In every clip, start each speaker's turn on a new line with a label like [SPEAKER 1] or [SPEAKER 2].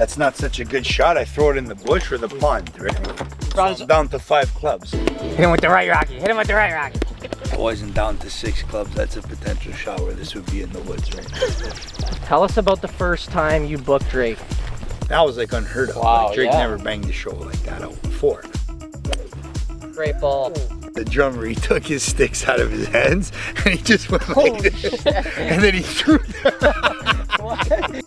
[SPEAKER 1] that's not such a good shot, I throw it in the bush or the pond, right? So I'm down to 5 clubs.
[SPEAKER 2] Hit him with the right, Rocky. Hit him with the right, Rocky.
[SPEAKER 1] I wasn't down to 6 clubs. That's a potential shot where this would be in the woods, right?
[SPEAKER 2] Tell us about the first time you booked Drake.
[SPEAKER 1] That was like unheard of.
[SPEAKER 2] Wow,
[SPEAKER 1] like, Drake
[SPEAKER 2] yeah.
[SPEAKER 1] never banged a show like that out before.
[SPEAKER 2] Great ball.
[SPEAKER 1] The drummer, he took his sticks out of his hands and he just went like this. And then he threw them.
[SPEAKER 2] What?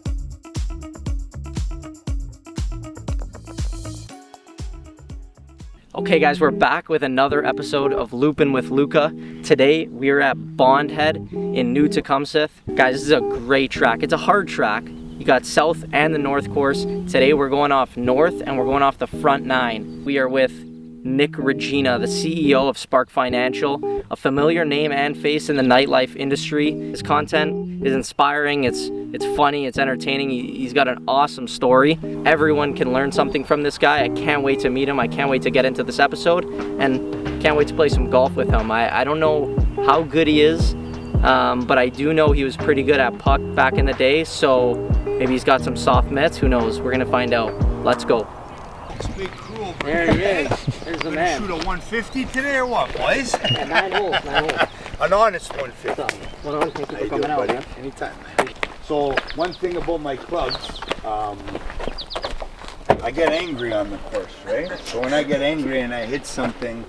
[SPEAKER 2] Okay guys, we're back with another episode of Loopin with Luca. Today we're at Bondhead in New Tecumseth. Guys, this is a great track. It's a hard track. You got south and the north course. Today we're going off north and we're going off the front 9. We are with Regina, the CEO of Spark Financial, a familiar name and face in the nightlife industry. His content is inspiring, it's funny, it's entertaining. He's got an awesome story. Everyone can learn something from this guy. I can't wait to meet him. I can't wait to get into this episode and can't wait to play some golf with him. I don't know how good he is, but I do know he was pretty good at puck back in the day, so maybe he's got some soft mitts. Who knows? We're gonna find out. Let's go.
[SPEAKER 1] There he is. There's the man. Shoot a 150 today or what, boys?
[SPEAKER 2] Yeah, 9 holes.
[SPEAKER 1] An honest 150.
[SPEAKER 2] Well, thank you for coming out, man.
[SPEAKER 1] Anytime, man. So, one thing about my clubs, I get angry on the course, right? So when I get angry and I hit something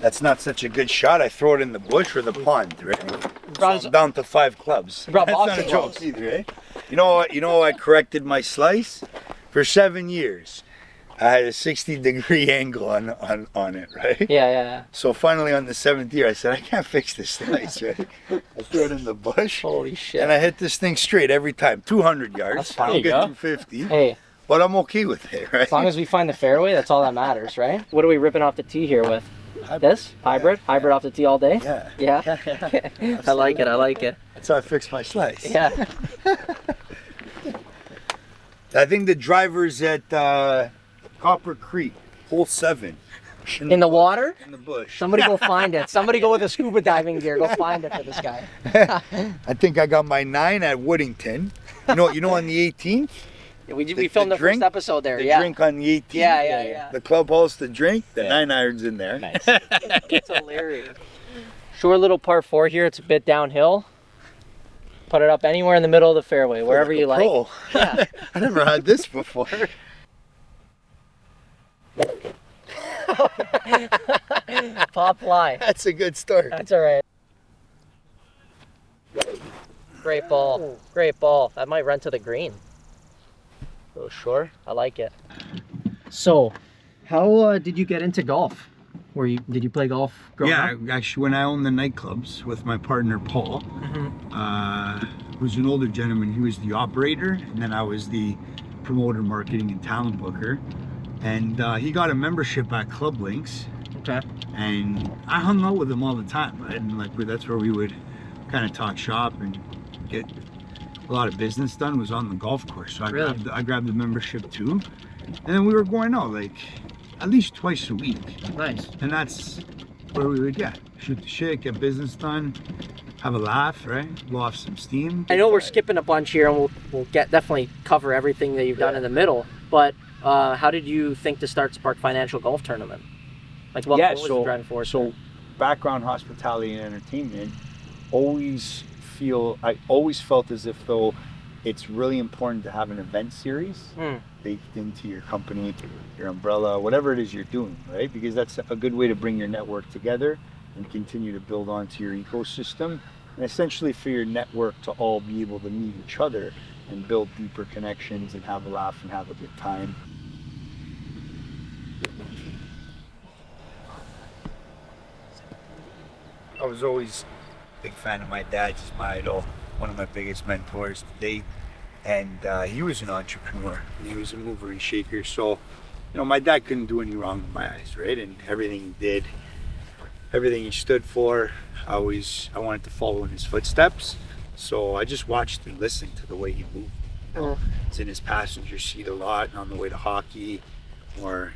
[SPEAKER 1] that's not such a good shot, I throw it in the bush or the pond, right? So I'm down to 5 clubs. That's not a joke either, right? You know, I corrected my slice for 7 years. I had a 60-degree angle on it, right?
[SPEAKER 2] Yeah.
[SPEAKER 1] So finally on the 7th year, I said, I can't fix this slice, right? I threw it in the bush.
[SPEAKER 2] Holy shit.
[SPEAKER 1] And I hit this thing straight every time, 200 yards.
[SPEAKER 2] That's fine.
[SPEAKER 1] I don't get 250.
[SPEAKER 2] Hey.
[SPEAKER 1] But I'm okay with it, right?
[SPEAKER 2] As long as we find the fairway, that's all that matters, right? What are we ripping off the tee here with? This? Hybrid?
[SPEAKER 1] Yeah.
[SPEAKER 2] Hybrid off the tee all day?
[SPEAKER 1] Yeah.
[SPEAKER 2] Yeah? I like it.
[SPEAKER 1] That's how I fix my slice.
[SPEAKER 2] Yeah.
[SPEAKER 1] I think the driver's at Copper Creek, hole 7.
[SPEAKER 2] In the water?
[SPEAKER 1] In the bush.
[SPEAKER 2] Somebody go find it. Somebody go with a scuba diving gear. Go find it for this guy.
[SPEAKER 1] I think I got my 9 at Woodington. You know on the 18th?
[SPEAKER 2] Yeah, we filmed the
[SPEAKER 1] drink,
[SPEAKER 2] first episode there.
[SPEAKER 1] The
[SPEAKER 2] Yeah.
[SPEAKER 1] drink on the 18th.
[SPEAKER 2] Yeah.
[SPEAKER 1] The clubhouse, the drink, the 9 irons in there.
[SPEAKER 2] Nice. It's hilarious. Short little par 4 here. It's a bit downhill. Put it up anywhere in the middle of the fairway, wherever you like.
[SPEAKER 1] Oh,
[SPEAKER 2] Yeah.
[SPEAKER 1] I never had this before.
[SPEAKER 2] Pop fly.
[SPEAKER 1] That's a good start.
[SPEAKER 2] That's all right. Great ball. Great ball. That might run to the green. Oh, sure. I like it. So, how did you get into golf? Did you play golf growing up?
[SPEAKER 1] Actually, when I owned the nightclubs with my partner Paul, who's an older gentleman, he was the operator, and then I was the promoter, marketing, and talent booker. And he got a membership at Club Links.
[SPEAKER 2] Okay.
[SPEAKER 1] And I hung out with him all the time, right? And that's where we would kind of talk shop and get a lot of business done, was on the golf course. So I grabbed the membership too. And then we were going out like at least twice a week.
[SPEAKER 2] Nice.
[SPEAKER 1] And that's where we would get. Shoot the shit, get business done, have a laugh, right? Blow off some steam.
[SPEAKER 2] I know we're skipping a bunch here, and we'll definitely cover everything that you've done in the middle. But how did you think to start Spark Financial Golf Tournament? Like what was the driving force?
[SPEAKER 3] So background hospitality and entertainment, I always felt as if though it's really important to have an event series baked into your company, your umbrella, whatever it is you're doing, right? Because that's a good way to bring your network together and continue to build onto your ecosystem, and essentially for your network to all be able to meet each other and build deeper connections and have a laugh and have a good time.
[SPEAKER 1] I was always a big fan of my dad. He's my idol, one of my biggest mentors to date. And he was an entrepreneur. He was a mover and shaker. So, my dad couldn't do any wrong in my eyes, right? And everything he did, everything he stood for, I wanted to follow in his footsteps. So I just watched and listened to the way he moved. It's in his passenger seat a lot on the way to hockey or,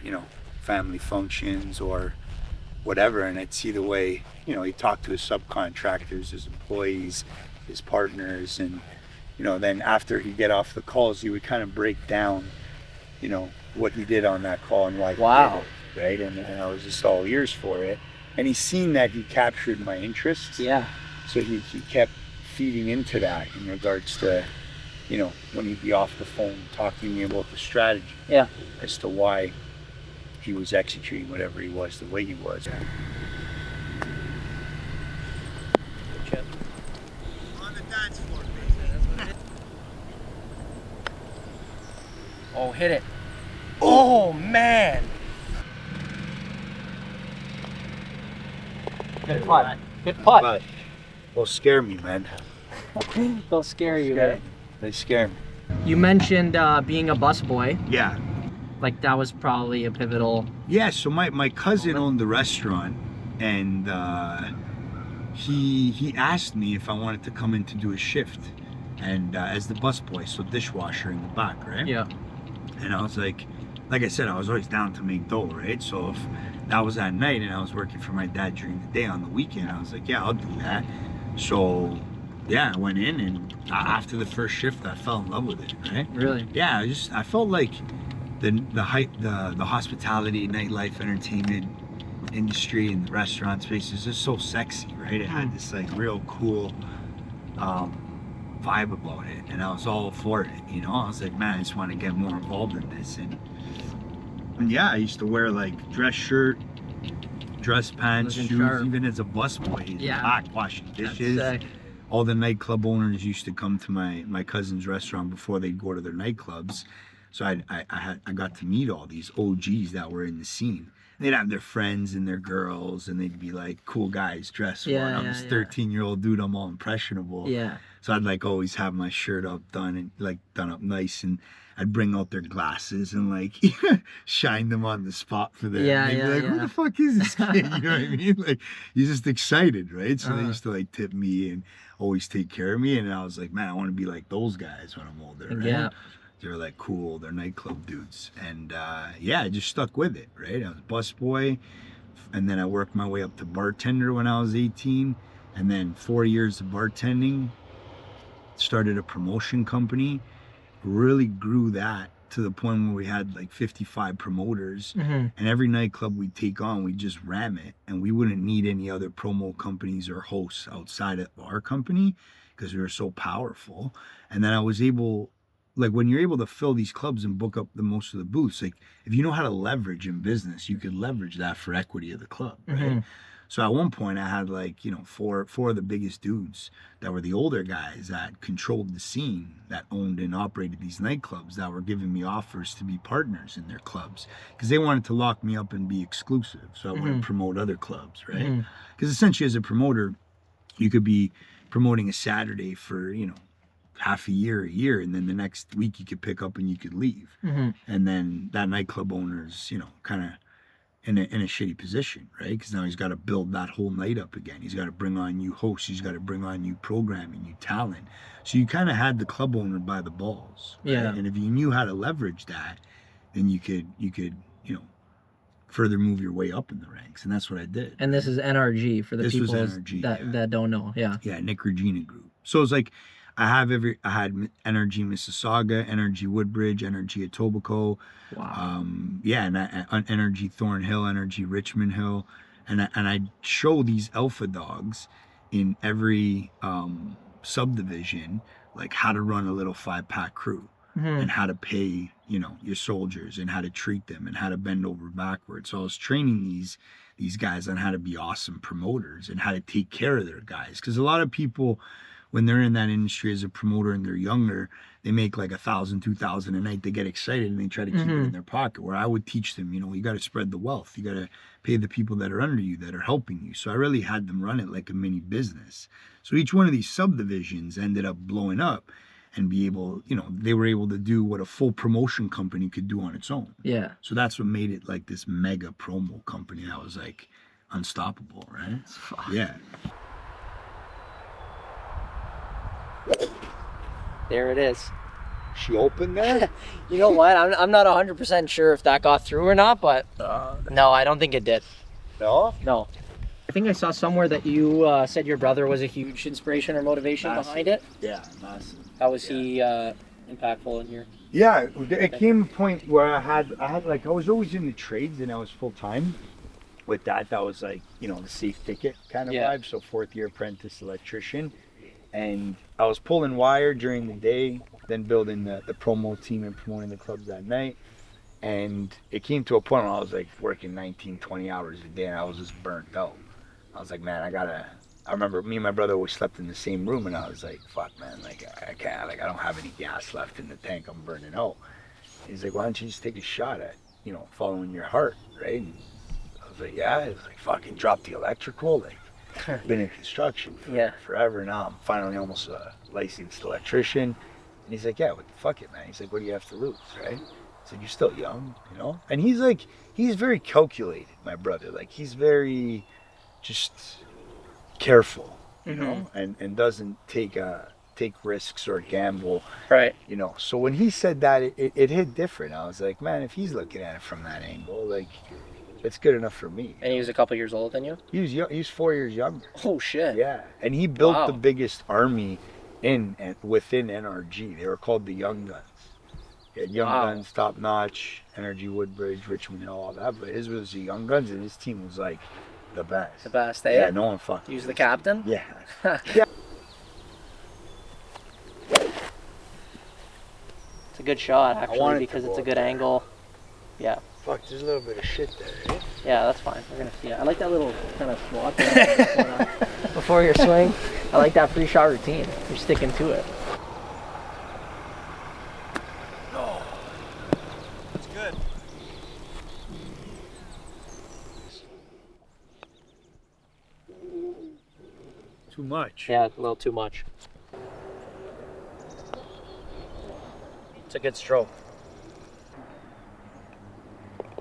[SPEAKER 1] family functions or whatever. And I'd see the way, he talked to his subcontractors, his employees, his partners. And, then after he'd get off the calls, he would kind of break down what he did on that call and why he
[SPEAKER 2] Wow.
[SPEAKER 1] did it, right? And I was just all ears for it. And he's seen that he captured my interests.
[SPEAKER 2] Yeah.
[SPEAKER 1] So he kept feeding into that in regards to, when he'd be off the phone talking to me about the strategy.
[SPEAKER 2] Yeah.
[SPEAKER 1] As to why he was executing whatever he was the way he was. On the dance floor, baby.
[SPEAKER 2] Oh, hit it. Oh, man. Good putt. Good putt.
[SPEAKER 1] But they'll scare me, man.
[SPEAKER 2] They'll scare you, man.
[SPEAKER 1] They scare me.
[SPEAKER 2] You mentioned being a busboy.
[SPEAKER 1] Yeah.
[SPEAKER 2] Like that was probably a pivotal.
[SPEAKER 1] Yeah, so my cousin owned the restaurant, and he asked me if I wanted to come in to do a shift, and as the busboy, so dishwasher in the back, right?
[SPEAKER 2] Yeah.
[SPEAKER 1] And I was like I said, I was always down to make dough, right? So if that was at night and I was working for my dad during the day on the weekend, I was like, yeah, I'll do that. So yeah, I went in, and after the first shift, I fell in love with it, right?
[SPEAKER 2] Really?
[SPEAKER 1] Yeah, I felt like the hospitality, nightlife, entertainment industry and the restaurant space is just so sexy, right? It had this like real cool vibe about it, and I was all for it, I was like, man, I just want to get more involved in this. And yeah, I used to wear like dress shirt, dress pants,
[SPEAKER 2] Looking
[SPEAKER 1] shoes,
[SPEAKER 2] sharp.
[SPEAKER 1] even as a busboy.
[SPEAKER 2] Yeah.
[SPEAKER 1] Back washing dishes. All the nightclub owners used to come to my cousin's restaurant before they'd go to their nightclubs. So I got to meet all these OGs that were in the scene. They'd have their friends and their girls, and they'd be like cool guys dressed for it. I'm this 13-year-old dude, I'm all impressionable.
[SPEAKER 2] Yeah.
[SPEAKER 1] So I'd like always have my shirt up done up nice, and I'd bring out their glasses and like shine them on the spot for them.
[SPEAKER 2] Yeah,
[SPEAKER 1] They'd be like, who the fuck is this kid? You know what I mean? Like, you're just excited, right? So they used to like tip me and always take care of me, and I was like, man, I want to be like those guys when I'm older, right?
[SPEAKER 2] Yeah.
[SPEAKER 1] They're like cool, they're nightclub dudes. And yeah, I just stuck with it, right? I was busboy, and then I worked my way up to bartender when I was 18, and then 4 years of bartending, started a promotion company, really grew that to the point where we had like 55 promoters, and every nightclub we take on, we just ram it, and we wouldn't need any other promo companies or hosts outside of our company because we were so powerful. And then I was able, like when you're able to fill these clubs and book up the most of the booths, like if you know how to leverage in business, you could leverage that for equity of the club, right? So at one point I had like, four of the biggest dudes that were the older guys that controlled the scene, that owned and operated these nightclubs, that were giving me offers to be partners in their clubs because they wanted to lock me up and be exclusive. So I wouldn't promote other clubs, right? Because essentially as a promoter, you could be promoting a Saturday for, half a year, and then the next week you could pick up and you could leave. And then that nightclub owner's, kind of in a shitty position, right? Because now he's got to build that whole night up again. He's got to bring on new hosts. He's got to bring on new programming, new talent. So you kind of had the club owner by the balls, right?
[SPEAKER 2] Yeah.
[SPEAKER 1] And if you knew how to leverage that, then you could, further move your way up in the ranks. And that's what I did.
[SPEAKER 2] And this is NRG for the
[SPEAKER 1] This was
[SPEAKER 2] people
[SPEAKER 1] NRG,
[SPEAKER 2] that don't know. Yeah.
[SPEAKER 1] Yeah, Nick Regina Group. So it's like I had Energy Mississauga, Energy Woodbridge, Energy Etobicoke.
[SPEAKER 2] Wow.
[SPEAKER 1] And Energy Thornhill, Energy Richmond Hill, and I show these alpha dogs in every subdivision, like how to run a little 5-pack crew, and how to pay your soldiers, and how to treat them, and how to bend over backwards. So I was training these guys on how to be awesome promoters and how to take care of their guys, because a lot of people, when they're in that industry as a promoter and they're younger, they make like $1,000, $2,000 a night. They get excited and they try to keep it in their pocket. Where I would teach them, you got to spread the wealth. You got to pay the people that are under you, that are helping you. So I really had them run it like a mini business. So each one of these subdivisions ended up blowing up and be able, they were able to do what a full promotion company could do on its own.
[SPEAKER 2] Yeah.
[SPEAKER 1] So that's what made it like this mega promo company that was like unstoppable, right? Yeah.
[SPEAKER 2] There it is.
[SPEAKER 1] She opened there?
[SPEAKER 2] You know what? I'm not 100% sure if that got through or not, but no, I don't think it did.
[SPEAKER 1] No?
[SPEAKER 2] No. I think I saw somewhere that you said your brother was a huge inspiration or motivation behind it.
[SPEAKER 1] Yeah, massive.
[SPEAKER 2] How was he impactful in your
[SPEAKER 1] Yeah, it came a point where I had like, I was always in the trades and I was full time with that. That was like, you know, the safe ticket kind of vibe. So 4th year apprentice electrician. And I was pulling wire during the day, then building the promo team and promoting the clubs at night. And it came to a point where I was like working 19, 20 hours a day and I was just burnt out. I was like, man, I remember me and my brother always slept in the same room and I was like, fuck, man, like I can't, like I don't have any gas left in the tank, I'm burning out. He's like, why don't you just take a shot at, you know, following your heart, right? And I was like, yeah. It was like, fucking drop the electrical, like been in construction for forever now. I'm finally almost a licensed electrician. And he's like, yeah, fuck it, man. He's like, what do you have to lose, right? I said, you're still young, you know? And he's like, he's very calculated, my brother. Like he's very just careful, you know, and doesn't take risks or gamble,
[SPEAKER 2] Right.
[SPEAKER 1] you know. So when he said that, it hit different. I was like, man, if he's looking at it from that angle, like it's good enough for me.
[SPEAKER 2] And he was a couple years older than you?
[SPEAKER 1] He was young, he was 4 years younger.
[SPEAKER 2] Oh shit.
[SPEAKER 1] Yeah, and he built the biggest army within NRG. They were called the Young Guns. He had Young Guns, Top Notch, Energy Woodbridge, Richmond Hill, all that. But his was the Young Guns, and his team was like the best.
[SPEAKER 2] The best, eh?
[SPEAKER 1] Yeah, no one fucked.
[SPEAKER 2] He was the captain?
[SPEAKER 1] Yeah. Yeah.
[SPEAKER 2] It's a good shot, actually, because it's a good angle. Yeah.
[SPEAKER 1] Fuck, there's a little bit of shit there, eh?
[SPEAKER 2] Yeah, that's fine. We're gonna see it. I like that little kind of swat before your swing. I like that free shot routine. You're sticking to it.
[SPEAKER 1] No. That's good. Too much.
[SPEAKER 2] Yeah, a little too much. It's a good stroke.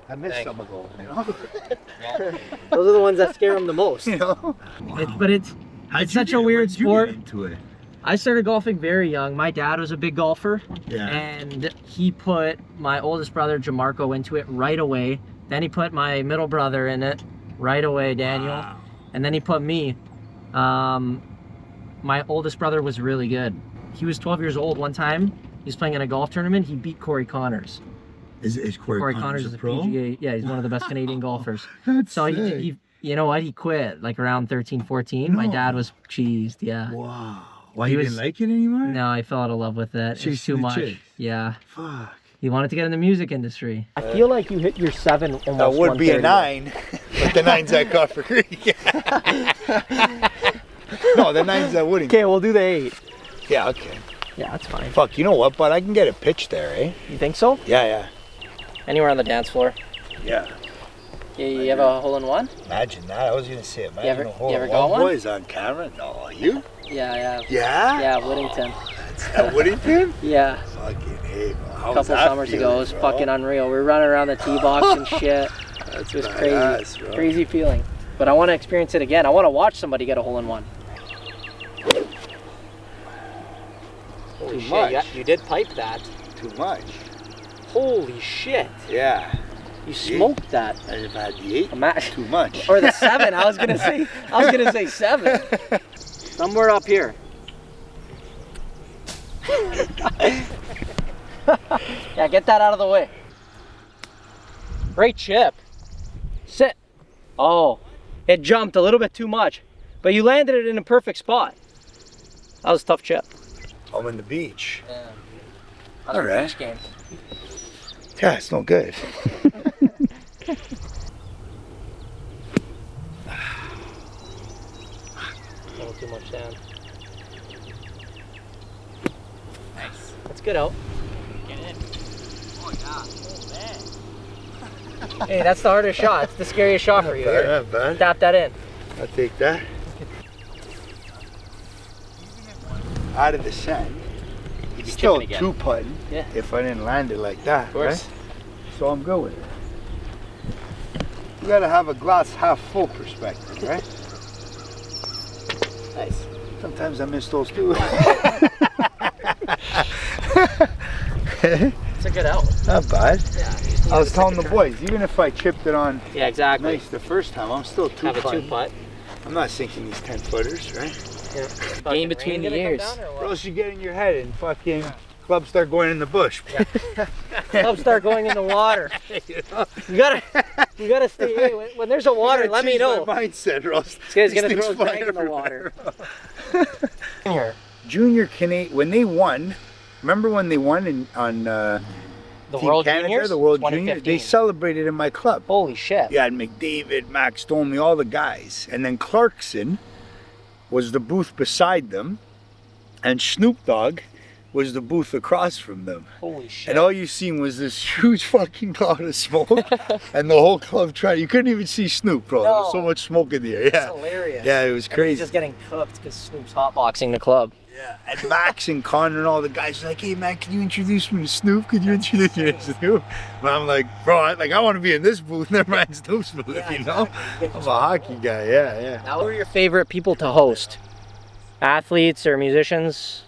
[SPEAKER 1] I missed some of those, you know?
[SPEAKER 2] Those are the ones that scare him the most.
[SPEAKER 1] You know?
[SPEAKER 2] It's such a weird sport.
[SPEAKER 1] Into it?
[SPEAKER 2] I started golfing very young. My dad was a big golfer.
[SPEAKER 1] Yeah.
[SPEAKER 2] And he put my oldest brother, Jamarco, into it right away. Then he put my middle brother in it right away, Daniel.
[SPEAKER 1] Wow.
[SPEAKER 2] And then he put me. My oldest brother was really good. He was 12 years old one time. He was playing in a golf tournament. He beat Corey Connors.
[SPEAKER 1] Is Corey Connors
[SPEAKER 2] is
[SPEAKER 1] a
[SPEAKER 2] a
[SPEAKER 1] pro?
[SPEAKER 2] PGA. Yeah, he's one of the best Canadian golfers.
[SPEAKER 1] That's
[SPEAKER 2] So
[SPEAKER 1] sick.
[SPEAKER 2] he, you know what? He quit like around 13, 14. My
[SPEAKER 1] No.
[SPEAKER 2] dad was cheesed. Yeah.
[SPEAKER 1] Wow. Why,
[SPEAKER 2] He
[SPEAKER 1] you
[SPEAKER 2] was-
[SPEAKER 1] didn't like it anymore?
[SPEAKER 2] No, I fell out of love with it. It was
[SPEAKER 1] Chasing
[SPEAKER 2] too
[SPEAKER 1] the
[SPEAKER 2] much.
[SPEAKER 1] chicks.
[SPEAKER 2] Yeah.
[SPEAKER 1] Fuck.
[SPEAKER 2] He wanted to get in the music industry. I feel like you hit your 7 almost.
[SPEAKER 1] That would be a
[SPEAKER 2] 130.
[SPEAKER 1] 9, but the 9's at Copper Creek. No, the 9's at Wooding.
[SPEAKER 2] Okay, we'll do the 8.
[SPEAKER 1] Yeah, okay.
[SPEAKER 2] Yeah, that's fine.
[SPEAKER 1] Fuck, you know what? But I can get a pitch there, eh?
[SPEAKER 2] You think so?
[SPEAKER 1] Yeah.
[SPEAKER 2] Anywhere on the dance floor?
[SPEAKER 1] Yeah.
[SPEAKER 2] You have a hole in one?
[SPEAKER 1] Imagine that. I was gonna say, imagine
[SPEAKER 2] You ever-
[SPEAKER 1] a whole
[SPEAKER 2] you ever got one?
[SPEAKER 1] boys on camera. No, you?
[SPEAKER 2] Yeah.
[SPEAKER 1] Yeah.
[SPEAKER 2] Yeah, Whittington.
[SPEAKER 1] That's at Woodington?
[SPEAKER 2] Yeah.
[SPEAKER 1] Fucking hey, bro.
[SPEAKER 2] A
[SPEAKER 1] How was
[SPEAKER 2] couple
[SPEAKER 1] that
[SPEAKER 2] summers
[SPEAKER 1] feeling,
[SPEAKER 2] ago, it was
[SPEAKER 1] bro?
[SPEAKER 2] fucking unreal. We were running around the tee box and shit.
[SPEAKER 1] That's
[SPEAKER 2] It was
[SPEAKER 1] badass,
[SPEAKER 2] crazy.
[SPEAKER 1] bro.
[SPEAKER 2] Crazy feeling. But I want to experience it again. I want to watch somebody get a hole in one. Holy
[SPEAKER 1] Too
[SPEAKER 2] shit,
[SPEAKER 1] much.
[SPEAKER 2] you did pipe that.
[SPEAKER 1] Too much.
[SPEAKER 2] Holy shit.
[SPEAKER 1] Yeah.
[SPEAKER 2] You smoked that.
[SPEAKER 1] And if I had the 8,
[SPEAKER 2] Imagine.
[SPEAKER 1] too much.
[SPEAKER 2] Or the 7. I was gonna say 7. Somewhere up here. Yeah, get that out of the way. Great chip. Sit. Oh, it jumped a little bit too much, but you landed it in a perfect spot. That was a tough chip.
[SPEAKER 1] I'm in the beach.
[SPEAKER 2] Yeah.
[SPEAKER 1] All right.
[SPEAKER 2] Beach game.
[SPEAKER 1] Yeah, it's no good.
[SPEAKER 2] A little too much sand.
[SPEAKER 4] Nice.
[SPEAKER 2] That's good out.
[SPEAKER 4] Get in. Oh yeah. Oh man.
[SPEAKER 2] Hey, that's the hardest shot. It's the scariest shot for you. Here.
[SPEAKER 1] Not bad.
[SPEAKER 2] Tap that in.
[SPEAKER 1] I'll take that. Out of the sand.
[SPEAKER 4] You'd be
[SPEAKER 1] Still
[SPEAKER 4] chipping again.
[SPEAKER 1] 2-putting.
[SPEAKER 2] Yeah.
[SPEAKER 1] If I didn't land it like that,
[SPEAKER 2] Of course.
[SPEAKER 1] right? So I'm good with it. You gotta have a glass half full perspective, right?
[SPEAKER 2] Nice.
[SPEAKER 1] Sometimes I miss those too.
[SPEAKER 2] It's a good out.
[SPEAKER 1] Not bad.
[SPEAKER 2] Yeah.
[SPEAKER 1] I was telling the boys, even if I chipped it on
[SPEAKER 2] Yeah, exactly.
[SPEAKER 1] nice the first time, I'm still
[SPEAKER 2] Have a
[SPEAKER 1] 2-putting.
[SPEAKER 2] 2-putt.
[SPEAKER 1] I'm not sinking these 10-footers, right?
[SPEAKER 2] Game between the years.
[SPEAKER 1] Or else you get in your head and fucking clubs start going in the bush.
[SPEAKER 2] Clubs start going in the water. You gotta stay. Hey, when there's a water, let me know.
[SPEAKER 1] My mindset, or else
[SPEAKER 2] This guy's gonna
[SPEAKER 1] these
[SPEAKER 2] throw his
[SPEAKER 1] things
[SPEAKER 2] bag in
[SPEAKER 1] fly
[SPEAKER 2] the water.
[SPEAKER 1] everywhere. Junior Canadian, when they won, remember when they won on
[SPEAKER 2] The
[SPEAKER 1] Team
[SPEAKER 2] World
[SPEAKER 1] Canada,
[SPEAKER 2] Juniors?
[SPEAKER 1] the World Juniors?
[SPEAKER 2] 2015.
[SPEAKER 1] They celebrated in my club.
[SPEAKER 2] Holy shit.
[SPEAKER 1] You had McDavid, Max Domi, all the guys. And then Clarkson was the booth beside them, and Snoop Dogg was the booth across from them.
[SPEAKER 2] Holy shit.
[SPEAKER 1] And all you seen was this huge fucking cloud of smoke, and the whole club tried. You couldn't even see Snoop, bro. There was so
[SPEAKER 2] No.
[SPEAKER 1] much smoke in the air. Yeah,
[SPEAKER 2] That's hilarious.
[SPEAKER 1] yeah, it was
[SPEAKER 2] He's
[SPEAKER 1] crazy.
[SPEAKER 2] just getting cooked because Snoop's hotboxing the club.
[SPEAKER 1] Yeah, and Max and Connor and all the guys were like, "Hey man, can you introduce me to Snoop? Could you introduce me to Snoop?" But I'm like, "Bro, I want to be in this booth, never mind Snoop's booth,
[SPEAKER 2] Yeah,
[SPEAKER 1] you know?
[SPEAKER 2] exactly.
[SPEAKER 1] I'm a hockey guy, yeah."
[SPEAKER 2] Now, who are your favorite people to host? Athletes or musicians?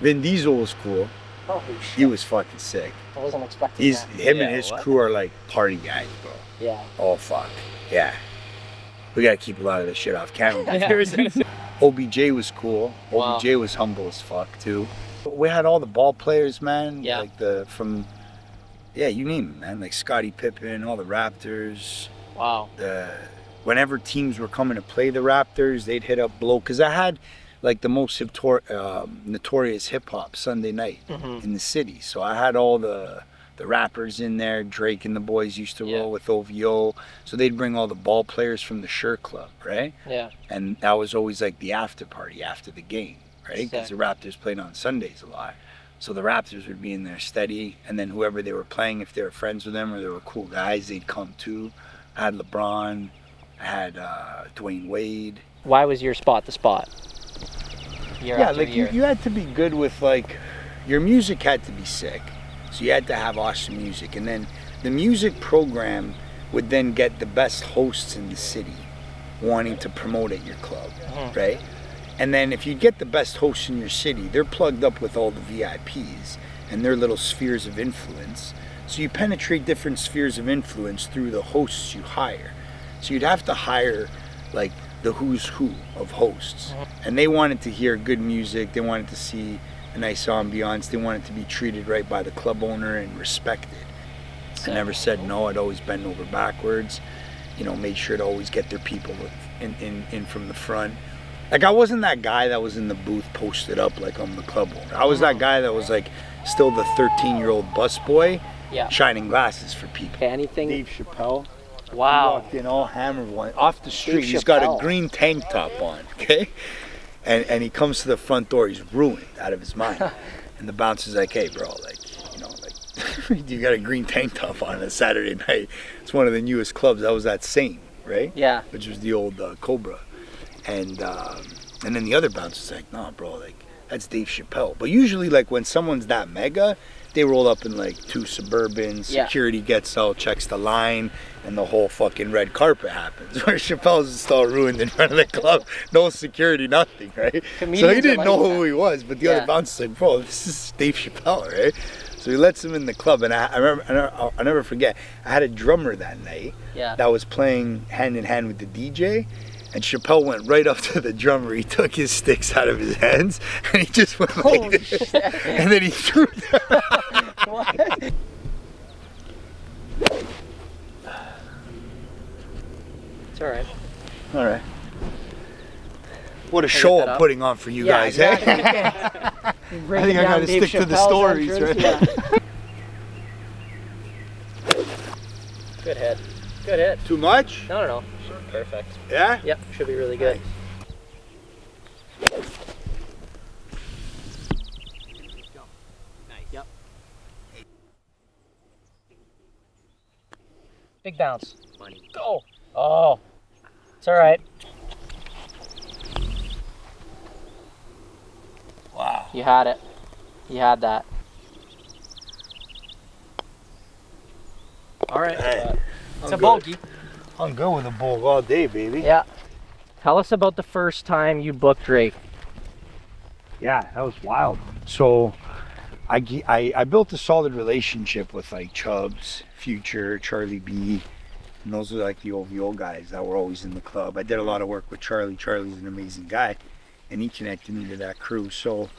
[SPEAKER 1] Vin Diesel was cool.
[SPEAKER 2] Holy
[SPEAKER 1] He was fucking sick.
[SPEAKER 2] I wasn't expecting
[SPEAKER 1] He's
[SPEAKER 2] that.
[SPEAKER 1] him and
[SPEAKER 4] Yeah,
[SPEAKER 1] his
[SPEAKER 4] what?
[SPEAKER 1] crew are like party guys, bro.
[SPEAKER 2] Yeah.
[SPEAKER 1] Oh fuck, yeah. We gotta keep a lot of this shit off camera.
[SPEAKER 2] Yeah.
[SPEAKER 1] OBJ was cool.
[SPEAKER 2] Wow.
[SPEAKER 1] OBJ was humble as fuck too. We had all the ball players, man.
[SPEAKER 2] Yeah.
[SPEAKER 1] Like you name it, man. Like Scottie Pippen, all the Raptors.
[SPEAKER 2] Wow.
[SPEAKER 1] Whenever teams were coming to play the Raptors, they'd hit up Blow, because I had like the most notorious hip hop Sunday night in the city. So I had all the rappers in there. Drake and the boys used to roll with OVO. So they'd bring all the ball players from the Sure Club, right?
[SPEAKER 2] Yeah.
[SPEAKER 1] And that was always like the after party after the game, right? Because the Raptors played on Sundays a lot. So the Raptors would be in there steady, and then whoever they were playing, if they were friends with them or they were cool guys, they'd come too. I had LeBron, I had Dwayne Wade.
[SPEAKER 2] Why was your spot the spot? Year
[SPEAKER 1] Yeah,
[SPEAKER 2] after
[SPEAKER 1] like
[SPEAKER 2] year.
[SPEAKER 1] you had to be good with, like, your music had to be sick. So you had to have awesome music. And then the music program would then get the best hosts in the city wanting to promote at your club, right? And then if you get the best hosts in your city, they're plugged up with all the VIPs and their little spheres of influence. So you penetrate different spheres of influence through the hosts you hire. So you'd have to hire like the who's who of hosts. And they wanted to hear good music, they wanted to see a nice ambiance, they wanted to be treated right by the club owner and respected. I never said no, I'd always bend over backwards, you know, made sure to always get their people in from the front. Like, I wasn't that guy that was in the booth posted up like I'm the club owner. I was that guy that was like still the 13-year-old busboy, shining glasses for people.
[SPEAKER 2] Anything?
[SPEAKER 1] Dave Chappelle.
[SPEAKER 2] Wow.
[SPEAKER 1] He walked in all hammered one off the street.
[SPEAKER 2] Dave
[SPEAKER 1] He's got
[SPEAKER 2] Chappelle.
[SPEAKER 1] a green tank top on, okay? And he comes to the front door. He's ruined out of his mind. And the bouncer's like, "Hey, bro, like, you know, like, you got a green tank top on a Saturday night." It's one of the newest clubs. That was at Sane, right?
[SPEAKER 2] Yeah.
[SPEAKER 1] Which was the old Cobra. And then the other bouncer's like, "Nah, bro, like, that's Dave Chappelle." But usually, like, when someone's that mega, they roll up in like 2 Suburbans, security gets out, checks the line, and the whole fucking red carpet happens. Where Chappelle's just all ruined in front of the club, no security, nothing, right?
[SPEAKER 2] Comedians
[SPEAKER 1] So he
[SPEAKER 2] are
[SPEAKER 1] didn't
[SPEAKER 2] like
[SPEAKER 1] know
[SPEAKER 2] that.
[SPEAKER 1] who he was, but the other bouncer's like, "Bro, this is Dave Chappelle, right?" So he lets him in the club, and I remember, I'll never forget, I had a drummer that night that was playing hand in hand with the DJ. And Chappelle went right up to the drummer. He took his sticks out of his hands and he just went like this. And then he threw them.
[SPEAKER 2] What? It's alright.
[SPEAKER 1] All right. What a show I'm putting on for you guys,
[SPEAKER 2] exactly.
[SPEAKER 1] eh?
[SPEAKER 2] I
[SPEAKER 1] think I gotta stick to the stories, right?
[SPEAKER 2] Yeah. Good hit. Good hit.
[SPEAKER 1] Too much?
[SPEAKER 2] No. Perfect.
[SPEAKER 1] Yeah?
[SPEAKER 2] Yep, should be really good.
[SPEAKER 4] Nice.
[SPEAKER 2] Yep. Big bounce.
[SPEAKER 4] Money.
[SPEAKER 2] Go. Oh. It's alright.
[SPEAKER 1] Wow.
[SPEAKER 2] You had it. You had that. Alright.
[SPEAKER 1] Hey,
[SPEAKER 2] It's a bogey.
[SPEAKER 1] I'm good with a bull all day, baby.
[SPEAKER 2] Yeah. Tell us about the first time you booked Drake.
[SPEAKER 1] Yeah, that was wild. So I built a solid relationship with like Chubbs, Future, Charlie B, and those are like the OVO guys that were always in the club. I did a lot of work with Charlie. Charlie's an amazing guy, and he connected me to that crew. So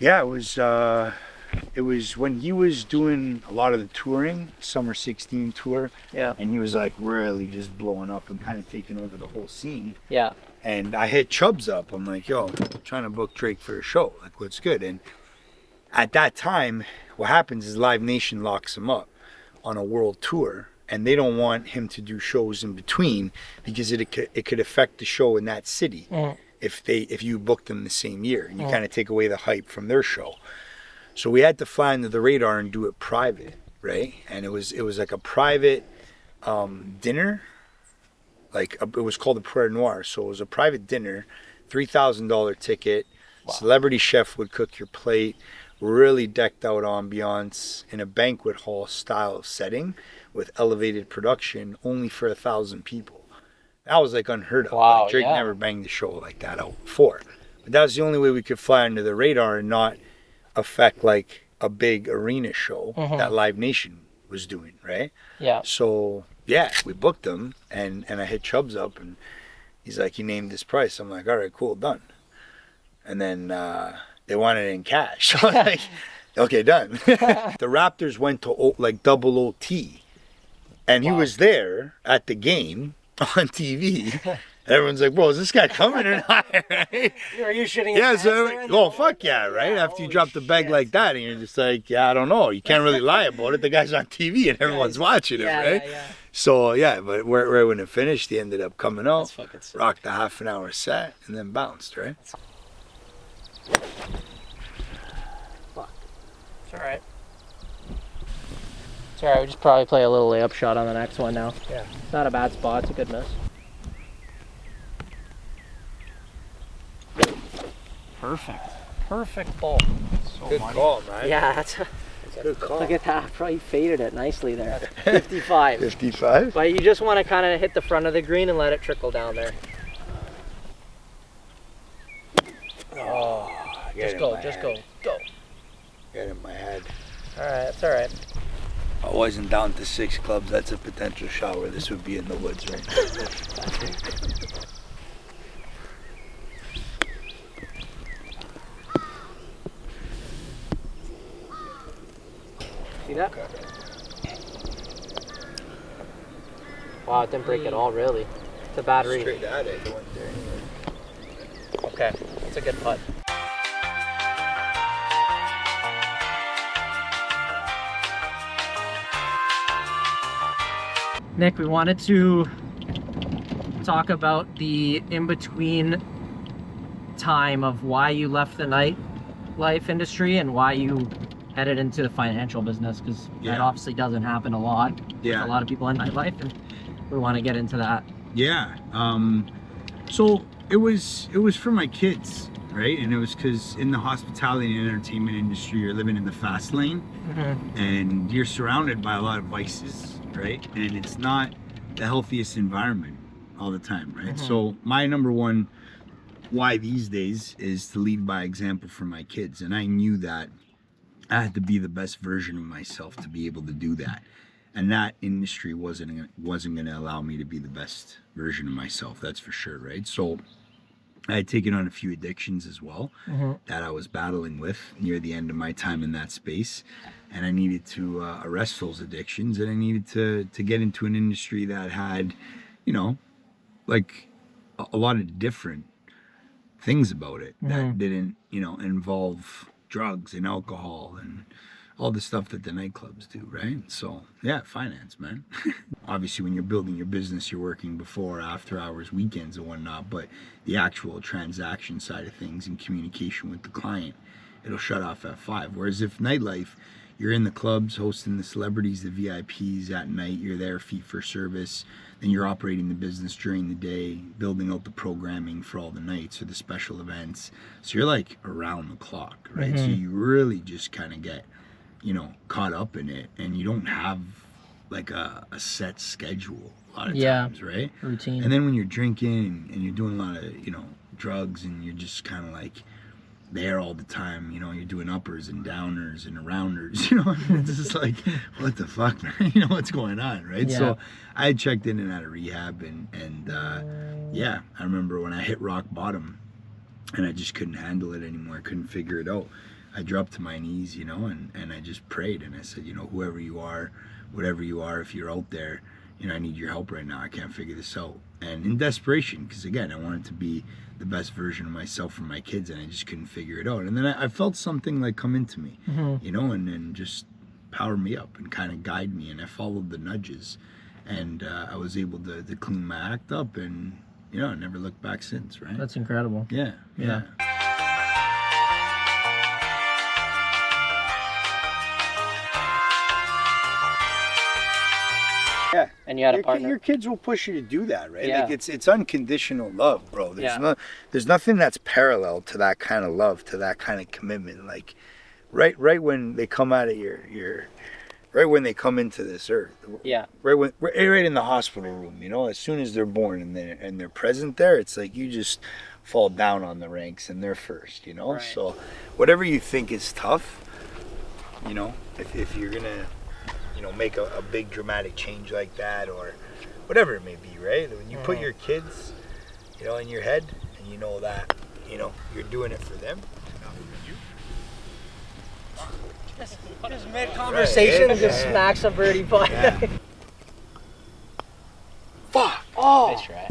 [SPEAKER 1] Yeah, it was when he was doing a lot of the touring, Summer 16 tour.
[SPEAKER 2] Yeah.
[SPEAKER 1] And he was like really just blowing up and kind of taking over the whole scene.
[SPEAKER 2] Yeah.
[SPEAKER 1] And I hit Chubbs up. I'm like, yo, I'm trying to book Drake for a show. Like, what's good? And at that time, what happens is Live Nation locks him up on a world tour. And they don't want him to do shows in between because it could affect the show in that city if you book them the same year. And you kind of take away the hype from their show. So we had to fly under the radar and do it private, right? And it was like a private dinner. It was called the Prayer Noir. So it was a private dinner, $3,000 ticket. Wow. Celebrity chef would cook your plate. Really decked out ambiance in a banquet hall style setting with elevated production, only for 1,000 people. That was like unheard of.
[SPEAKER 2] Wow,
[SPEAKER 1] like Drake never banged a show like that out before. But that was the only way we could fly under the radar and not affect like a big arena show that Live Nation was doing, right?
[SPEAKER 2] Yeah.
[SPEAKER 1] So yeah, we booked them and I hit Chubbs up and he's like, he named this price. I'm like, all right, cool, done. And then they wanted it in cash. I was like, okay, done. The Raptors went to like double OT and he was there at the game on TV. Everyone's like, bro, is this guy coming or not? Right?
[SPEAKER 2] Are you shitting?
[SPEAKER 1] Yeah, so, well, fuck yeah, right? Yeah, after you drop the bag like that, and you're just like, yeah, I don't know. You can't really lie about it. The guy's on TV and everyone's watching him, right? Yeah. So, yeah, but right when it finished, he ended up coming out, rocked a half an hour set, and then bounced, right?
[SPEAKER 2] Fuck. It's alright. It's alright, we just probably play a little layup shot on the next one now. Yeah. It's not a bad spot, it's a good miss. Perfect ball.
[SPEAKER 1] So good call, man.
[SPEAKER 2] Yeah, that's a good call. Look at that. Probably faded it nicely there. 55.
[SPEAKER 1] 55?
[SPEAKER 2] But you just want to kind of hit the front of the green and let it trickle down there.
[SPEAKER 1] Oh,
[SPEAKER 2] just go. Go.
[SPEAKER 1] Get in my head.
[SPEAKER 2] Alright, that's alright.
[SPEAKER 1] I wasn't down to 6 clubs. That's a potential shot where this would be in the woods, right?
[SPEAKER 2] See that? Okay. Wow, it didn't break at all, really. It's a bad read.
[SPEAKER 1] Straight at it. It went there anyway.
[SPEAKER 2] Okay, that's a good putt. Nick, we wanted to talk about the in-between time of why you left the nightlife industry and why you headed into the financial business, because that obviously doesn't happen a lot. With a lot of people in nightlife, and we want to get into that.
[SPEAKER 1] Yeah. So it was for my kids, right? And it was because in the hospitality and entertainment industry, you're living in the fast lane, and you're surrounded by a lot of vices, right? And it's not the healthiest environment all the time, right? So my number one why these days is to lead by example for my kids, and I knew that I had to be the best version of myself to be able to do that. And that industry wasn't going to allow me to be the best version of myself, that's for sure, right? So I had taken on a few addictions as well that I was battling with near the end of my time in that space. And I needed to arrest those addictions, and I needed to get into an industry that had, you know, like a lot of different things about it that didn't, you know, involve drugs and alcohol and all the stuff that the nightclubs do, right? So yeah, finance, man. Obviously when you're building your business, you're working before, after hours, weekends and whatnot, but the actual transaction side of things and communication with the client, it'll shut off at 5. Whereas if nightlife, you're in the clubs hosting the celebrities, the VIPs at night, you're there fee for service, then you're operating the business during the day, building out the programming for all the nights or the special events. So you're like around the clock, right? So you really just kind of get, you know, caught up in it, and you don't have like a set schedule a lot of times, right?
[SPEAKER 2] Routine.
[SPEAKER 1] And then when you're drinking and you're doing a lot of, you know, drugs, and you're just kind of like there all the time, you know, you're doing uppers and downers and rounders, you know, it's just like, what the fuck, man? You know, what's going on, right? Yeah. So I had checked in and out of rehab, and yeah, I remember when I hit rock bottom and I just couldn't handle it anymore, I couldn't figure it out. I dropped to my knees, you know, and I just prayed, and I said, you know, whoever you are, whatever you are, if you're out there, you know, I need your help right now. I can't figure this out. And in desperation, because again, I wanted to be the best version of myself for my kids, and I just couldn't figure it out. And then I felt something like come into me, you know, and just power me up and kind of guide me. And I followed the nudges, and I was able to clean my act up, and you know, I never looked back since. Right?
[SPEAKER 2] That's incredible.
[SPEAKER 1] Yeah. Yeah,
[SPEAKER 2] And you had a partner.
[SPEAKER 1] Your kids will push you to do that, right?
[SPEAKER 2] Yeah.
[SPEAKER 1] Like it's unconditional love, bro.
[SPEAKER 2] Yeah.
[SPEAKER 1] There's nothing that's parallel to that kind of love, to that kind of commitment. Like, right when they come out of right when they come into this earth.
[SPEAKER 2] Yeah.
[SPEAKER 1] Right in the hospital room, you know, as soon as they're born and they're present there, it's like you just fall down on the ranks and they're first, you know.
[SPEAKER 2] Right.
[SPEAKER 1] So whatever you think is tough, you know, if you're gonna, you know, make a big dramatic change like that, or whatever it may be, right? When you put your kids, you know, in your head, and you know that, you know, you're doing it for them.
[SPEAKER 2] Just mid-conversation,
[SPEAKER 1] Right,
[SPEAKER 2] just smacks a birdie putt.
[SPEAKER 1] Yeah. Fuck! Oh!
[SPEAKER 2] Nice try.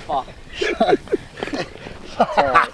[SPEAKER 2] Fuck. It's alright.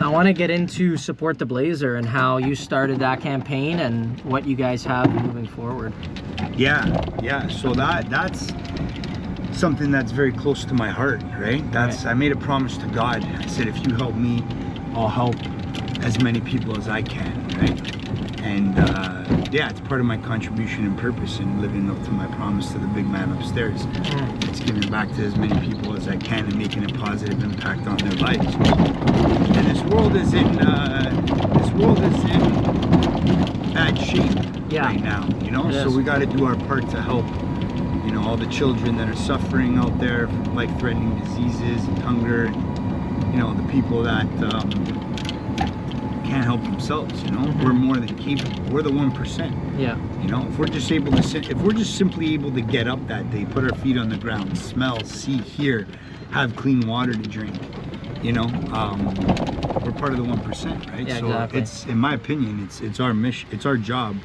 [SPEAKER 2] I want to get into Support the Blazer and how you started that campaign and what you guys have moving forward.
[SPEAKER 1] Yeah. So that's something that's very close to my heart, right? I made a promise to God. I said, if you help me, I'll help as many people as I can, right? And yeah, it's part of my contribution and purpose in living up to my promise to the big man upstairs. It's giving back to as many people as I can and making a positive impact on their lives. And this world is in bad shape right now, you know. So we got to do our part to help, you know, all the children that are suffering out there from life-threatening diseases and hunger, and, you know, the people that can't help themselves, you know. We're more than capable. We're the 1%.
[SPEAKER 2] Yeah.
[SPEAKER 1] You know, if we're just simply able to get up that day, put our feet on the ground, smell, see, hear, have clean water to drink, you know, we're part of the 1%, right?
[SPEAKER 2] Yeah,
[SPEAKER 1] so
[SPEAKER 2] exactly.
[SPEAKER 1] it's, in my opinion, it's our mission, it's our job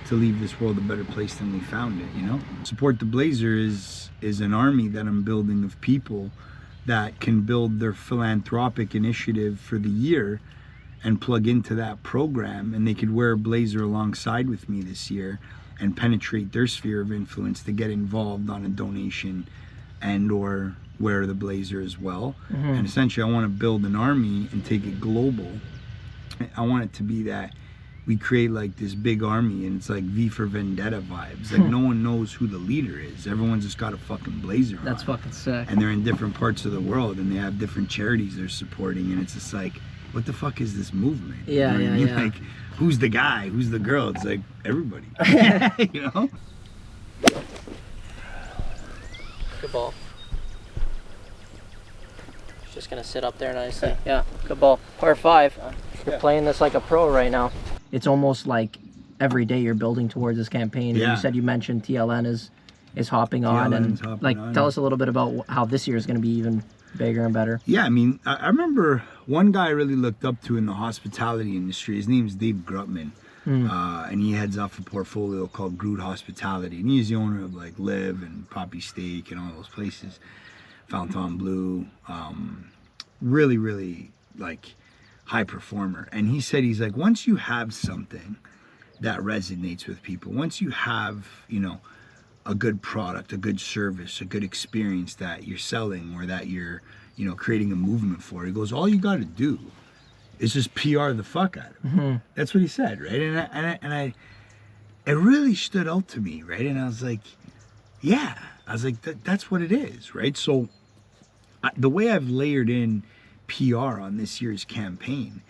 [SPEAKER 1] to leave this world a better place than we found it, you know? Support the Blazer is an army that I'm building of people that can build their philanthropic initiative for the year and plug into that program, and they could wear a blazer alongside with me this year and penetrate their sphere of influence to get involved on a donation and or wear the blazer as well. And essentially I want to build an army and take it global. I want it to be that we create like this big army, and it's like V for Vendetta vibes. Like no one knows who the leader is. Everyone's just got a fucking blazer on.
[SPEAKER 2] That's fucking sick.
[SPEAKER 1] And they're in different parts of the world, and they have different charities they're supporting, and it's just like, what the fuck is this movement?
[SPEAKER 2] Yeah,
[SPEAKER 1] you know what I mean?
[SPEAKER 2] yeah.
[SPEAKER 1] Like, who's the guy? Who's the girl? It's like everybody. You know?
[SPEAKER 2] Good ball. She's just gonna sit up there nicely. Yeah, good ball. Par 5. You're playing this like a pro right now. It's almost like every day you're building towards this campaign.
[SPEAKER 1] Yeah.
[SPEAKER 2] And you mentioned TLN is hopping on,
[SPEAKER 1] TLN's
[SPEAKER 2] and
[SPEAKER 1] hopping
[SPEAKER 2] like
[SPEAKER 1] on.
[SPEAKER 2] tell us a little bit about how this year is going to be even bigger and better.
[SPEAKER 1] Yeah, I mean, I remember one guy I really looked up to in the hospitality industry. His name's Dave Grutman. And he heads off a portfolio called Groot Hospitality. And he's the owner of like Live and Poppy Steak and all those places. Fontainebleau. Really, really like high performer. And he said, he's like, once you have something that resonates with people, once you have, you know, a good product, a good service, a good experience that you're selling or that you're, you know, creating a movement for. He goes, all you got to do is just PR the fuck out of it. That's what he said, right? And it really stood out to me, right? And I was like, yeah, I was like, that's what it is, right? So the way I've layered in PR on this year's campaign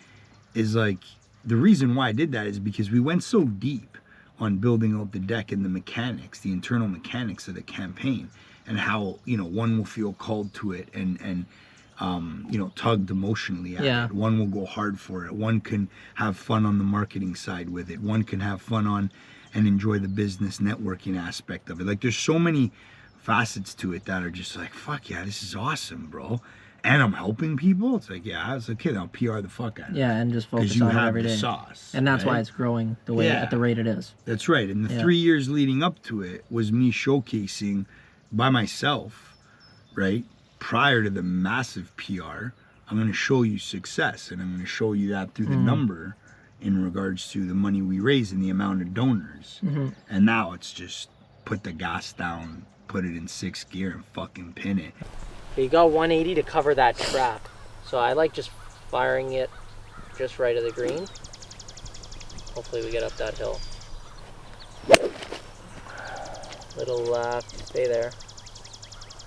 [SPEAKER 1] is like, the reason why I did that is because we went so deep on building out the deck and the mechanics, the internal mechanics of the campaign, and how, you know, one will feel called to it and you know, tugged emotionally at it. One will go hard for it. One can have fun on the marketing side with it. One can have fun on and enjoy the business networking aspect of it. Like, there's so many facets to it that are just like, fuck yeah, this is awesome, bro. And I'm helping people. It's like, yeah, I was a kid. I'll PR the fuck out of it.
[SPEAKER 2] Yeah, and just focus on it every day.
[SPEAKER 1] Because you have the sauce.
[SPEAKER 2] And that's
[SPEAKER 1] right?
[SPEAKER 2] why it's growing the way at the rate it is.
[SPEAKER 1] That's right. And the 3 years leading up to it was me showcasing by myself, right? Prior to the massive PR, I'm going to show you success, and I'm going to show you that through the number in regards to the money we raise and the amount of donors. And now it's just put the gas down, put it in 6th gear, and fucking pin it.
[SPEAKER 2] You got 180 to cover that trap. So I like just firing it just right of the green. Hopefully we get up that hill. Little left, stay there.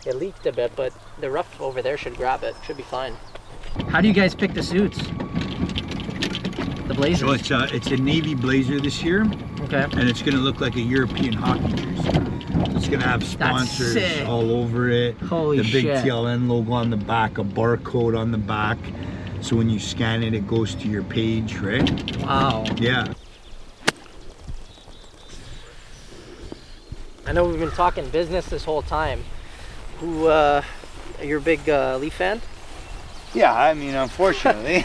[SPEAKER 2] It leaked a bit, but the rough over there should grab it. Should be fine. How do you guys pick the suits? The blazers?
[SPEAKER 1] So it's a navy blazer this year.
[SPEAKER 2] Okay.
[SPEAKER 1] And it's gonna look like a European hockey jersey. It's gonna have sponsors all over it.
[SPEAKER 2] Holy
[SPEAKER 1] shit. The big
[SPEAKER 2] shit.
[SPEAKER 1] TLN logo on the back, a barcode on the back. So when you scan it, it goes to your page, right?
[SPEAKER 2] Wow.
[SPEAKER 1] Yeah.
[SPEAKER 2] I know we've been talking business this whole time. Who, you're a big Leaf fan?
[SPEAKER 1] Yeah, I mean, unfortunately.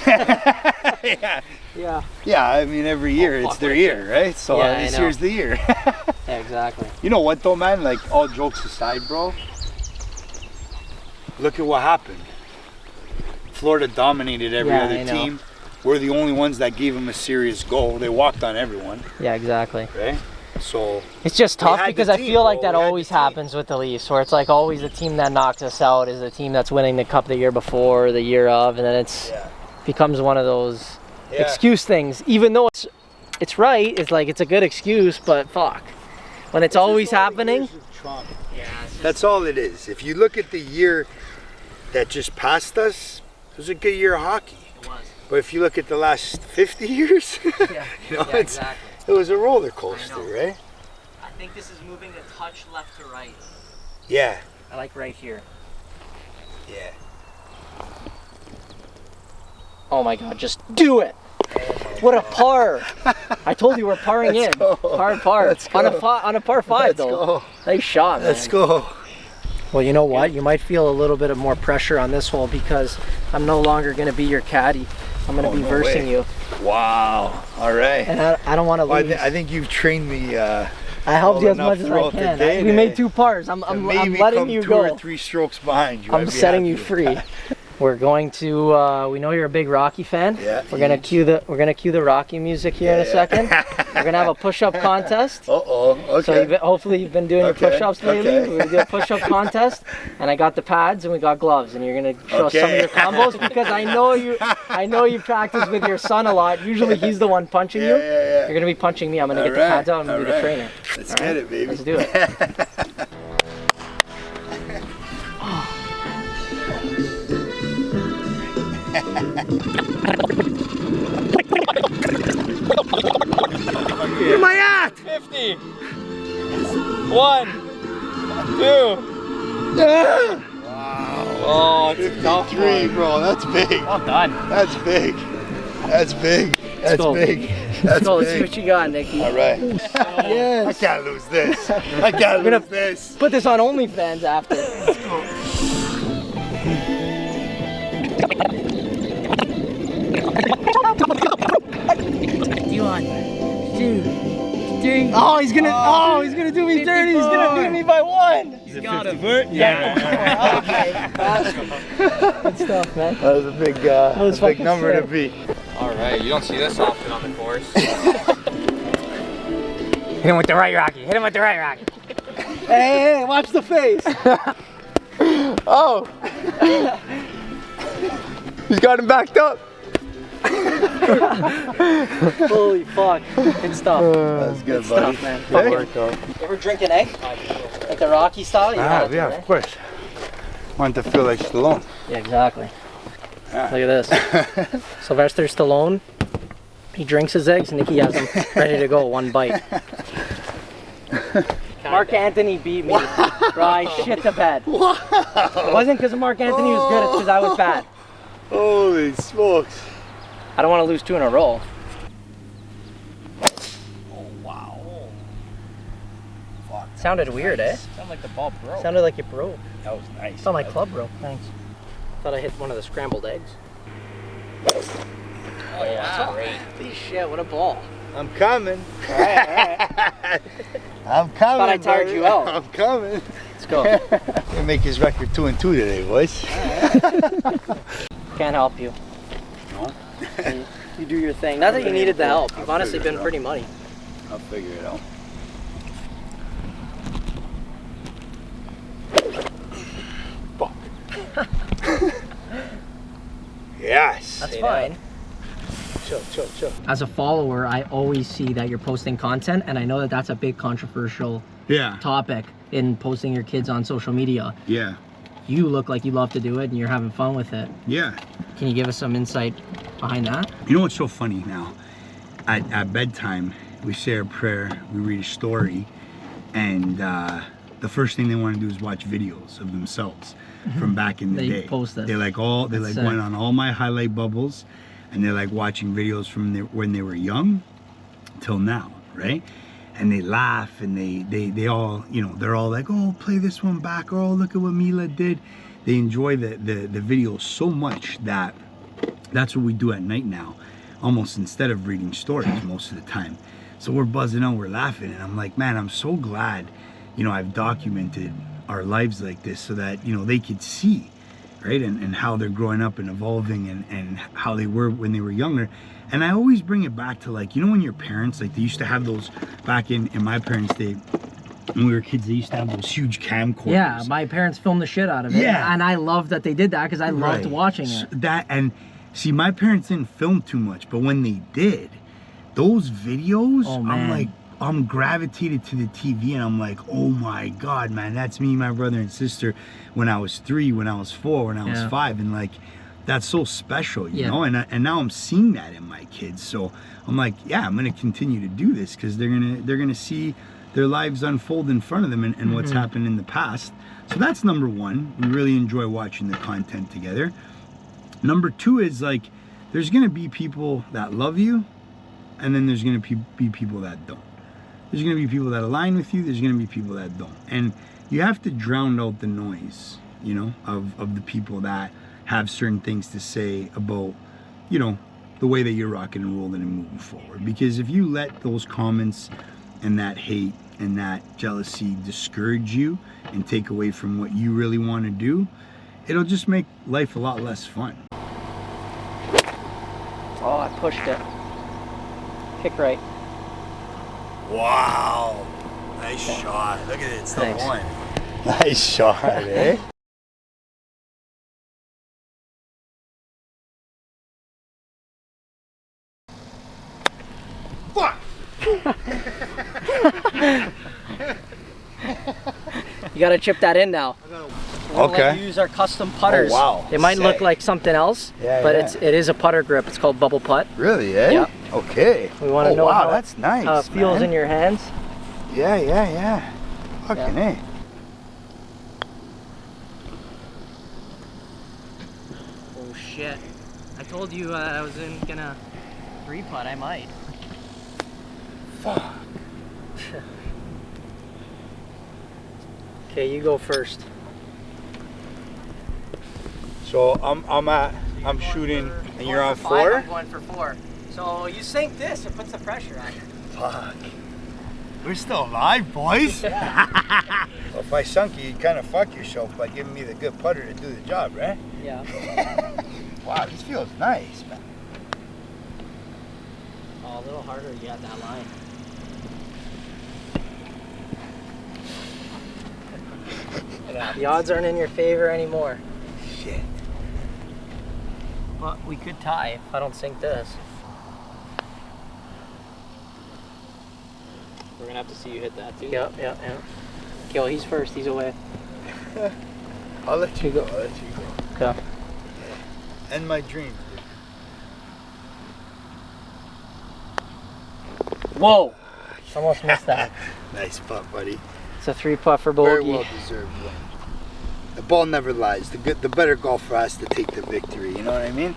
[SPEAKER 1] Yeah, I mean, every year it's their year, right? So this year's the year.
[SPEAKER 2] Yeah, exactly.
[SPEAKER 1] You know what though, man? Like, all jokes aside, bro. Look at what happened. Florida dominated every other team. We're the only ones that gave them a serious goal. They walked on everyone.
[SPEAKER 2] Yeah, exactly.
[SPEAKER 1] Right? So
[SPEAKER 2] it's just tough because I feel like that always happens with the Leafs, where it's like always the team that knocks us out is the team that's winning the cup the year before, or the year of, and then it's becomes one of those excuse things. Even though it's right, it's like it's a good excuse, but fuck, when it's always happening.
[SPEAKER 1] That's all it is. If you look at the year that just passed us, it was a good year of hockey.
[SPEAKER 2] It was.
[SPEAKER 1] But if you look at the last 50 years, you know,
[SPEAKER 2] exactly.
[SPEAKER 1] It was a roller coaster, right?
[SPEAKER 2] I think this is moving a touch left to right.
[SPEAKER 1] Yeah.
[SPEAKER 2] I like right here.
[SPEAKER 1] Yeah.
[SPEAKER 2] Oh my god, just do it! What a par! I told you we're parring in. Par.
[SPEAKER 1] Let's go.
[SPEAKER 2] On a par 5 though.
[SPEAKER 1] Go.
[SPEAKER 2] Nice shot, man.
[SPEAKER 1] Let's go.
[SPEAKER 2] Well, you know what? You might feel a little bit of more pressure on this hole because I'm no longer going to be your caddy. I'm going to be versing you.
[SPEAKER 1] Wow. All right.
[SPEAKER 2] And I don't want to lose.
[SPEAKER 1] I think you've trained me.
[SPEAKER 2] I helped you as much as I can. We made 2 pars. I'm letting you go.
[SPEAKER 1] 2 or 3 strokes behind you.
[SPEAKER 2] I'm setting you free. We're going to. We know you're a big Rocky fan.
[SPEAKER 1] Yeah.
[SPEAKER 2] We're gonna cue the Rocky music here in a second. We're gonna have a push-up contest.
[SPEAKER 1] Okay.
[SPEAKER 2] So hopefully you've been doing your push-ups lately. We're gonna do a push-up contest, and I got the pads and we got gloves, and you're gonna show us some of your combos because I know you practice with your son a lot. Usually he's the one punching you.
[SPEAKER 1] Yeah.
[SPEAKER 2] You're gonna be punching me. I'm gonna get the pads out. I'm gonna be the trainer.
[SPEAKER 1] Let's get it, baby.
[SPEAKER 2] Let's do it.
[SPEAKER 1] Where am I at?
[SPEAKER 2] 50. 1, 2.
[SPEAKER 1] Wow.
[SPEAKER 2] Oh, it's tough,
[SPEAKER 1] 53, bro. That's big.
[SPEAKER 2] Well done.
[SPEAKER 1] That's big. That's big. That's big.
[SPEAKER 2] Let's go. Let's see what you got, Nicky.
[SPEAKER 1] All right.
[SPEAKER 2] Yes.
[SPEAKER 1] I can't lose this. I can't lose this.
[SPEAKER 2] Put this on OnlyFans after.
[SPEAKER 1] Let's go.
[SPEAKER 2] 1, 2, 3. Oh, he's gonna do me dirty. He's gonna beat me by 1.
[SPEAKER 1] Is it 50-foot?
[SPEAKER 2] Yeah. Okay. Good stuff, man.
[SPEAKER 1] That was a big number to beat.
[SPEAKER 5] All right, you don't see this often on the course.
[SPEAKER 2] Hit him with the right, Rocky. Hit him with the right, Rocky. Hey, watch the face.
[SPEAKER 5] Oh! He's got him backed up.
[SPEAKER 2] Holy fuck. Good stuff.
[SPEAKER 3] That's good, buddy.
[SPEAKER 2] Stuff, man.
[SPEAKER 3] Good
[SPEAKER 2] You
[SPEAKER 3] workout.
[SPEAKER 2] ever drink an egg? Like the Rocky style? You gotta
[SPEAKER 1] Yeah,
[SPEAKER 2] do it,
[SPEAKER 1] of course. Want to feel like Stallone.
[SPEAKER 2] Yeah, exactly. Look at this. Sylvester Stallone. He drinks his eggs, Nikki has them ready to go, one bite. Mark Anthony beat me. Bro, I shit the bed. It wasn't because Mark Anthony was good, it's because I was bad.
[SPEAKER 1] Holy smokes.
[SPEAKER 2] I don't want to lose 2 in a row.
[SPEAKER 1] Oh, wow. Fuck.
[SPEAKER 2] Sounded weird, eh?
[SPEAKER 5] Sound like the ball broke.
[SPEAKER 2] Sounded like it broke.
[SPEAKER 1] That was nice.
[SPEAKER 2] It's on my club, bro. Thanks. Thought I hit one of the scrambled eggs.
[SPEAKER 5] Oh, yeah, that's great.
[SPEAKER 2] Holy shit, what a ball.
[SPEAKER 1] I'm coming.
[SPEAKER 2] Alright.
[SPEAKER 1] I'm coming.
[SPEAKER 2] Thought I tired
[SPEAKER 1] buddy.
[SPEAKER 2] you out.
[SPEAKER 1] I'm coming.
[SPEAKER 2] Let's go.
[SPEAKER 1] Gonna make his record 2-2 today, boys.
[SPEAKER 2] Can't help you.
[SPEAKER 1] No?
[SPEAKER 2] You do your thing. Not that you needed the help. You've honestly been pretty muddy.
[SPEAKER 1] I'll figure it out. Fuck. Yes.
[SPEAKER 2] That's fine.
[SPEAKER 1] Chill.
[SPEAKER 2] As a follower, I always see that you're posting content, and I know that that's a big controversial
[SPEAKER 1] Yeah.
[SPEAKER 2] topic in posting your kids on social media.
[SPEAKER 1] Yeah.
[SPEAKER 2] You look like you love to do it and you're having fun with it.
[SPEAKER 1] Yeah.
[SPEAKER 2] Can you give us some insight behind that?
[SPEAKER 1] You know what's so funny now? At bedtime, we say a prayer, we read a story, and the first thing they want to do is watch videos of themselves from back in the day.
[SPEAKER 2] They post it.
[SPEAKER 1] They like went on all my highlight bubbles, and they're like watching videos from when they were young till now, right? And they laugh, and they all, you know, they're all like, oh, play this one back, or oh, look at what Mila did. They enjoy the videos so much that that's what we do at night now, almost instead of reading stories most of the time. So we're buzzing out, we're laughing, and I'm like, man, I'm so glad, you know, I've documented our lives like this so that, you know, they could see, right, and how they're growing up and evolving, and how they were when they were younger. And I always bring it back to, like, you know, when your parents, like, they used to have those back in my parents' day, when we were kids, they used to have those huge camcorders.
[SPEAKER 2] Yeah, my parents filmed the shit out of it.
[SPEAKER 1] Yeah.
[SPEAKER 2] And I love that they did that because I loved watching it.
[SPEAKER 1] That, and see, my parents didn't film too much, but when they did, those videos,
[SPEAKER 2] Oh, man.
[SPEAKER 1] I'm like, I'm gravitated to the TV, and I'm like, oh my God, man, that's me, my brother and sister, when I was 3, when I was 4, when I was 5, and like, that's so special, you know, and now I'm seeing that in my kids. So I'm like, yeah, I'm gonna continue to do this because they're gonna see their lives unfold in front of them, and what's happened in the past. So that's number one. We really enjoy watching the content together. Number 2 is, like, there's gonna be people that love you, and then there's gonna be people that don't. There's gonna be people that align with you, there's gonna be people that don't. And you have to drown out the noise, you know, of the people that have certain things to say about, you know, the way that you're rocking and rolling and moving forward. Because if you let those comments and that hate and that jealousy discourage you and take away from what you really want to do, it'll just make life a lot less fun.
[SPEAKER 2] Oh, I pushed it. Kick right.
[SPEAKER 1] Wow, nice shot. Look at it, it's the
[SPEAKER 2] Thanks.
[SPEAKER 1] one. Nice shot, eh? Fuck!
[SPEAKER 2] You gotta chip that in now. We're gonna let you use our custom putters.
[SPEAKER 1] Oh, wow.
[SPEAKER 2] It might look
[SPEAKER 1] Sick.
[SPEAKER 2] like something else,
[SPEAKER 1] Yeah,
[SPEAKER 2] but
[SPEAKER 1] yeah.
[SPEAKER 2] it is a putter grip. It's called Bubble Putt.
[SPEAKER 1] Really, eh?
[SPEAKER 2] Yep.
[SPEAKER 1] Okay.
[SPEAKER 2] We want to know
[SPEAKER 1] wow,
[SPEAKER 2] how,
[SPEAKER 1] that's nice,
[SPEAKER 2] how it feels
[SPEAKER 1] man.
[SPEAKER 2] in your hands.
[SPEAKER 1] Yeah. Fucking
[SPEAKER 2] Yeah.
[SPEAKER 1] A.
[SPEAKER 2] Oh shit. I told you I wasn't gonna 3-putt, I might.
[SPEAKER 1] Fuck.
[SPEAKER 2] Okay, you go first.
[SPEAKER 1] So I'm shooting, and you're on 4?
[SPEAKER 2] I'm going for 4. So you sink this, it puts the pressure on.
[SPEAKER 1] Fuck. We're still alive, boys. Well, if I sunk you, you'd kind of fuck yourself by giving me the good putter to do the job, right?
[SPEAKER 2] Yeah.
[SPEAKER 1] Wow, this feels nice, man.
[SPEAKER 2] Oh, a little harder, you got that line. Yeah, the odds aren't in your favor anymore.
[SPEAKER 1] Shit.
[SPEAKER 2] But we could tie if I don't sink this.
[SPEAKER 5] We're gonna have to see you hit that too.
[SPEAKER 2] Yep. Okay, well, he's first. He's away.
[SPEAKER 1] I'll let you go.
[SPEAKER 2] Okay.
[SPEAKER 1] End my dream.
[SPEAKER 2] Whoa! Almost missed that.
[SPEAKER 1] Nice putt, buddy.
[SPEAKER 2] It's a 3-putt for
[SPEAKER 1] Very
[SPEAKER 2] bogey.
[SPEAKER 1] well deserved win. The ball never lies. The better golfer has to take the victory. You know what I mean?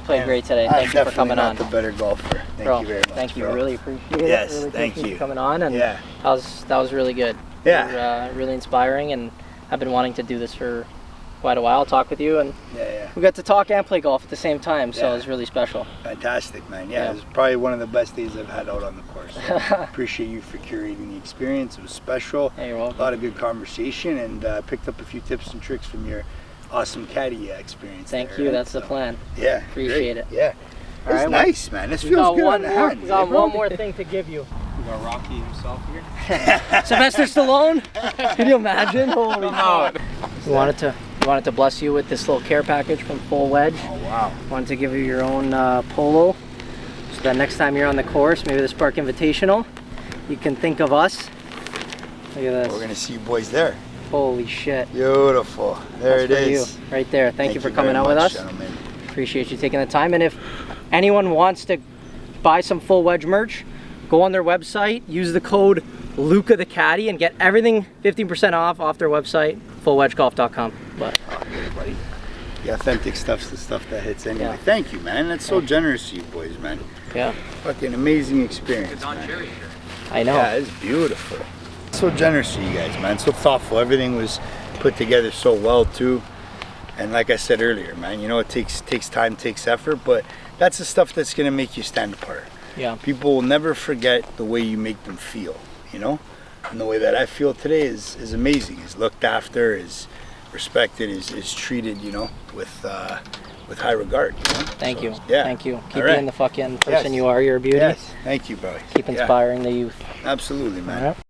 [SPEAKER 2] Played great today.
[SPEAKER 1] I'm
[SPEAKER 2] Thank you for
[SPEAKER 1] definitely
[SPEAKER 2] coming
[SPEAKER 1] not
[SPEAKER 2] on.
[SPEAKER 1] the better golfer. Thank
[SPEAKER 2] Bro,
[SPEAKER 1] you very much.
[SPEAKER 2] thank you.
[SPEAKER 1] bro.
[SPEAKER 2] Really appreciate it.
[SPEAKER 1] Yes,
[SPEAKER 2] Really
[SPEAKER 1] thank
[SPEAKER 2] appreciate
[SPEAKER 1] you.
[SPEAKER 2] coming on, and
[SPEAKER 1] Yeah.
[SPEAKER 2] that was really good.
[SPEAKER 1] Yeah.
[SPEAKER 2] You're, really inspiring, and I've been wanting to do this for quite a while. Talk with you, and
[SPEAKER 1] Yeah.
[SPEAKER 2] we got to talk and play golf at the same time, so
[SPEAKER 1] Yeah.
[SPEAKER 2] it was really special.
[SPEAKER 1] Fantastic, man. Yeah,
[SPEAKER 2] Yeah.
[SPEAKER 1] it was probably one of the best days I've had out on the course. So appreciate you for curating the experience. It was special.
[SPEAKER 2] Hey, you're
[SPEAKER 1] A
[SPEAKER 2] welcome.
[SPEAKER 1] lot of good conversation, and picked up a few tips and tricks from your awesome caddy experience.
[SPEAKER 2] Thank
[SPEAKER 1] there,
[SPEAKER 2] you.
[SPEAKER 1] right?
[SPEAKER 2] That's the
[SPEAKER 1] So,
[SPEAKER 2] plan.
[SPEAKER 1] Yeah.
[SPEAKER 2] Appreciate
[SPEAKER 1] great.
[SPEAKER 2] it.
[SPEAKER 1] Yeah.
[SPEAKER 2] All
[SPEAKER 1] It's
[SPEAKER 2] right, well,
[SPEAKER 1] nice, man. This
[SPEAKER 2] We
[SPEAKER 1] feels
[SPEAKER 2] got
[SPEAKER 1] good
[SPEAKER 2] one
[SPEAKER 1] on the
[SPEAKER 2] more.
[SPEAKER 1] hand.
[SPEAKER 2] We got
[SPEAKER 1] bro.
[SPEAKER 2] one more thing to give you.
[SPEAKER 5] We got Rocky himself here.
[SPEAKER 2] Sylvester Stallone. Can you imagine? Holy cow.
[SPEAKER 5] No.
[SPEAKER 2] We wanted to bless you with this little care package from Full Wedge.
[SPEAKER 1] Oh, wow.
[SPEAKER 2] Wanted to give you your own polo, so that next time you're on the course, maybe the Spark Invitational, you can think of us. Look at
[SPEAKER 1] We're
[SPEAKER 2] this.
[SPEAKER 1] going to see you boys there.
[SPEAKER 2] Holy shit.
[SPEAKER 1] Beautiful. There
[SPEAKER 2] That's
[SPEAKER 1] it
[SPEAKER 2] for
[SPEAKER 1] is.
[SPEAKER 2] you, right there. Thank you for
[SPEAKER 1] very
[SPEAKER 2] coming out with
[SPEAKER 1] much,
[SPEAKER 2] us.
[SPEAKER 1] Gentlemen.
[SPEAKER 2] Appreciate you taking the time. And if anyone wants to buy some Full Wedge merch, go on their website, use the code Luca the Caddy, and get everything 15% off their website, fullwedgegolf.com. But
[SPEAKER 1] Buddy. The authentic stuff's the stuff that hits anyway.
[SPEAKER 2] Yeah.
[SPEAKER 1] Thank you, man. That's so generous of you boys, man.
[SPEAKER 2] yeah,
[SPEAKER 1] Fucking amazing experience.
[SPEAKER 5] Don
[SPEAKER 1] man.
[SPEAKER 5] Cherry.
[SPEAKER 2] I know.
[SPEAKER 1] Yeah, it's beautiful. So generous of you guys, man. So thoughtful. Everything was put together so well too. And like I said earlier, man, you know, it takes time, takes effort, but that's the stuff that's gonna make you stand apart.
[SPEAKER 2] Yeah.
[SPEAKER 1] People will never forget the way you make them feel, you know? And the way that I feel today is amazing. Is looked after, is respected, is treated, you know, with high regard. You know?
[SPEAKER 2] Thank you.
[SPEAKER 1] Yeah.
[SPEAKER 2] Thank you. Keep
[SPEAKER 1] All right.
[SPEAKER 2] being the fucking person
[SPEAKER 1] Yes.
[SPEAKER 2] you are. You're a beauty.
[SPEAKER 1] Yes. Thank you, bro.
[SPEAKER 2] Keep inspiring the youth.
[SPEAKER 1] Yeah, absolutely, man.
[SPEAKER 2] All right.